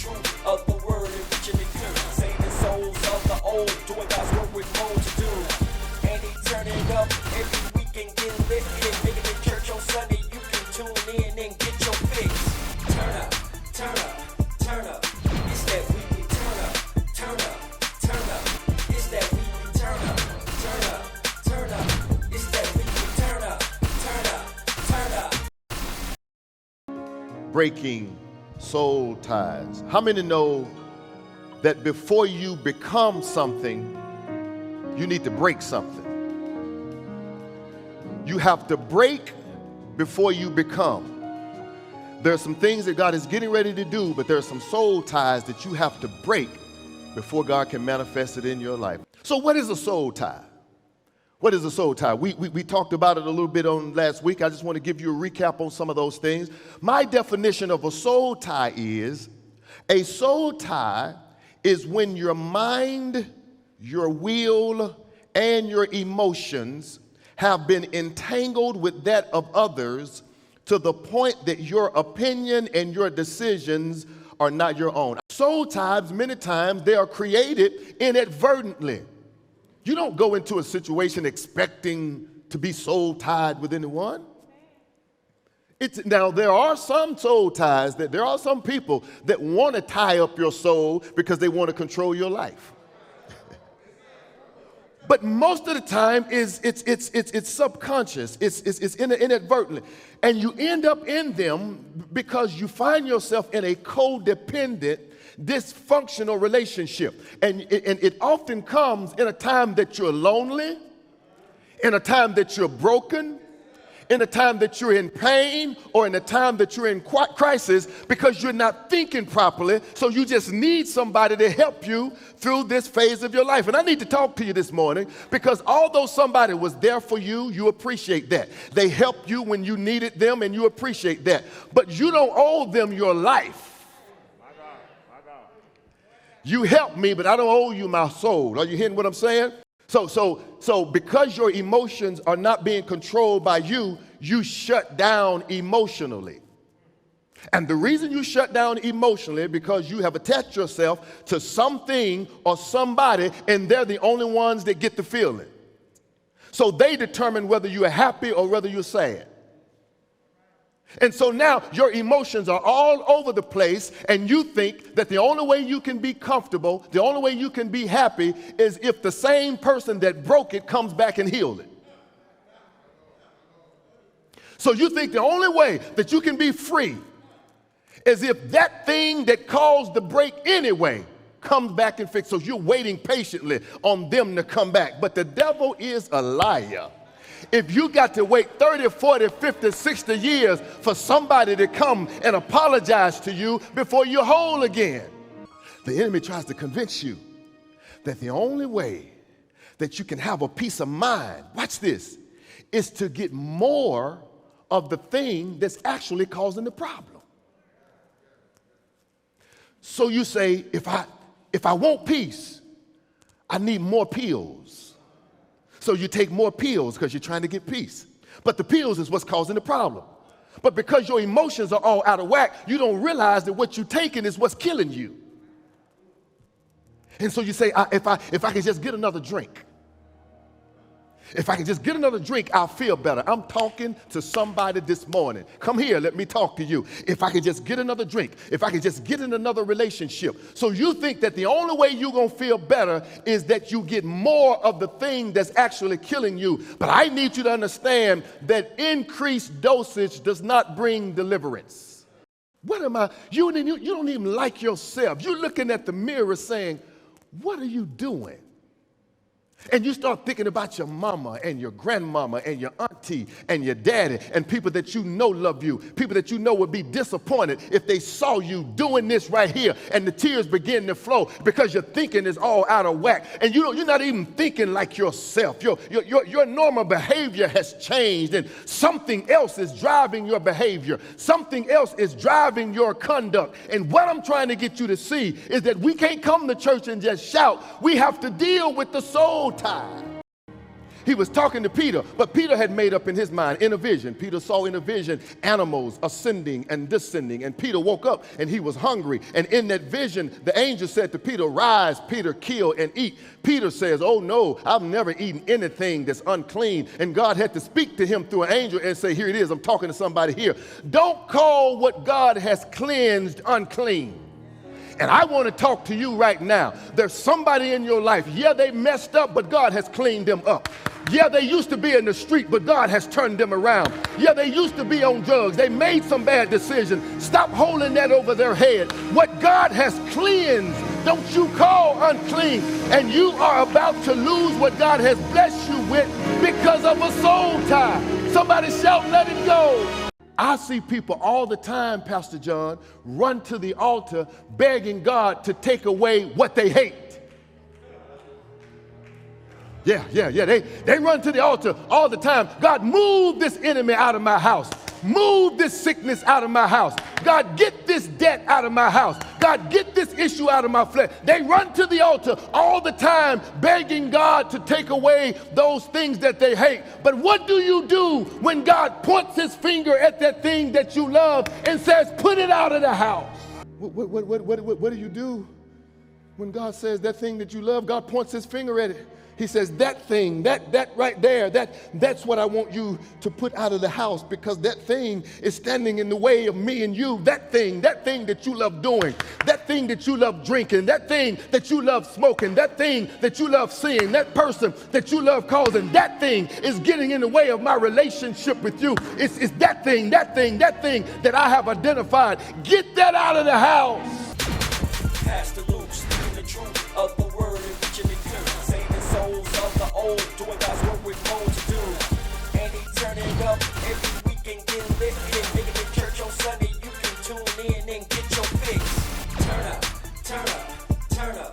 truth of the word and reaching the youth. Saving souls of the old, doing God's work with more to do. And he turning up every week and get lit. Making it church on Sunday, you can tune in and get your fix. Turn up, turn up, turn up. It's that weekly turn up, turn up, turn up. It's that weekly turn up, turn up, turn up. It's that weekly turn up, turn up, turn up. Breaking soul ties. How many know that before you become something, you need to break something? You have to break before you become. There are some things that God is getting ready to do, but there are some soul ties that you have to break before God can manifest it in your life. So what is a soul tie? What is a soul tie? We talked about it a little bit on last week. I just want to give you a recap on some of those things. My definition of a soul tie is when your mind, your will, and your emotions have been entangled with that of others to the point that your opinion and your decisions are not your own. Soul ties, many times, they are created inadvertently. You don't go into a situation expecting to be soul tied with anyone. Now, there are some soul ties, that there are some people that want to tie up your soul because they want to control your life. But most of the time, it's subconscious, it's inadvertently. And you end up in them because you find yourself in a codependent, dysfunctional relationship. And it often comes in a time that you're lonely, in a time that you're broken, in a time that you're in pain, or in a time that you're in crisis, because you're not thinking properly. So you just need somebody to help you through this phase of your life. And I need to talk to you this morning, because although somebody was there for you, you appreciate that. They helped you when you needed them, and you appreciate that. But you don't owe them your life. You helped me, but I don't owe you my soul. Are you hearing what I'm saying? So because your emotions are not being controlled by you, you shut down emotionally. And the reason you shut down emotionally is because you have attached yourself to something or somebody, and they're the only ones that get the feeling. So they determine whether you're happy or whether you're sad. And so now your emotions are all over the place, and you think that the only way you can be comfortable, the only way you can be happy, is if the same person that broke it comes back and healed it. So you think the only way that you can be free is if that thing that caused the break anyway comes back and fixes. So you're waiting patiently on them to come back. But the devil is a liar. If you got to wait 30, 40, 50, 60 years for somebody to come and apologize to you before you're whole again, the enemy tries to convince you that the only way that you can have a peace of mind, watch this, is to get more of the thing that's actually causing the problem. So you say, if I want peace, I need more pills. So you take more pills because you're trying to get peace. But the pills is what's causing the problem. But because your emotions are all out of whack, you don't realize that what you're taking is what's killing you. And so you say, if I can just get another drink. If I can just get another drink, I'll feel better. I'm talking to somebody this morning. Come here, let me talk to you. If I can just get another drink, if I can just get in another relationship. So you think that the only way you're going to feel better is that you get more of the thing that's actually killing you. But I need you to understand that increased dosage does not bring deliverance. What am I? You don't even like yourself. You're looking at the mirror saying, what are you doing? And you start thinking about your mama and your grandmama and your auntie and your daddy and people that you know love you, people that you know would be disappointed if they saw you doing this right here, and the tears begin to flow because your thinking is all out of whack, and you're not even thinking like yourself. Your normal behavior has changed, and something else is driving your behavior. Something else is driving your conduct. And what I'm trying to get you to see is that we can't come to church and just shout. We have to deal with the soul tie. He was talking to Peter, but Peter had made up in his mind in a vision. Peter saw in a vision animals ascending and descending, and Peter woke up and he was hungry. And in that vision, the angel said to Peter, "Rise, Peter, kill and eat." Peter says, "Oh no, I've never eaten anything that's unclean." And God had to speak to him through an angel and say, "Here it is, I'm talking to somebody here. Don't call what God has cleansed unclean." And I want to talk to you right now. There's somebody in your life, yeah, they messed up, but God has cleaned them up. Yeah, they used to be in the street, but God has turned them around. Yeah, they used to be on drugs. They made some bad decisions. Stop holding that over their head. What God has cleansed, don't you call unclean. And you are about to lose what God has blessed you with because of a soul tie. Somebody shout, "Let it go." I see people all the time, Pastor John, run to the altar begging God to take away what they hate. Yeah. They run to the altar all the time. God, move this enemy out of my house. Move this sickness out of my house. God, get this debt out of my house. God, get this issue out of my flesh. They run to the altar all the time begging God to take away those things that they hate. But what do you do when God points his finger at that thing that you love and says, "Put it out of the house"? What do you do when God says that thing that you love, God points his finger at it? He says, "That thing, that right there, that's what I want you to put out of the house, because that thing is standing in the way of me and you. That thing that you love doing, that thing that you love drinking, that thing that you love smoking, that thing that you love seeing, that person that you love causing, that thing is getting in the way of my relationship with you. It's that thing that I have identified. Get that out of the house." Pastor Luke, speaking the truth of the word and preaching the truth. Saving souls of the old, doing God's work with more to do. And he turning up every weekend, getting lit, making the church on Sunday. You can tune in and get your fix. Turn up, turn up, turn up.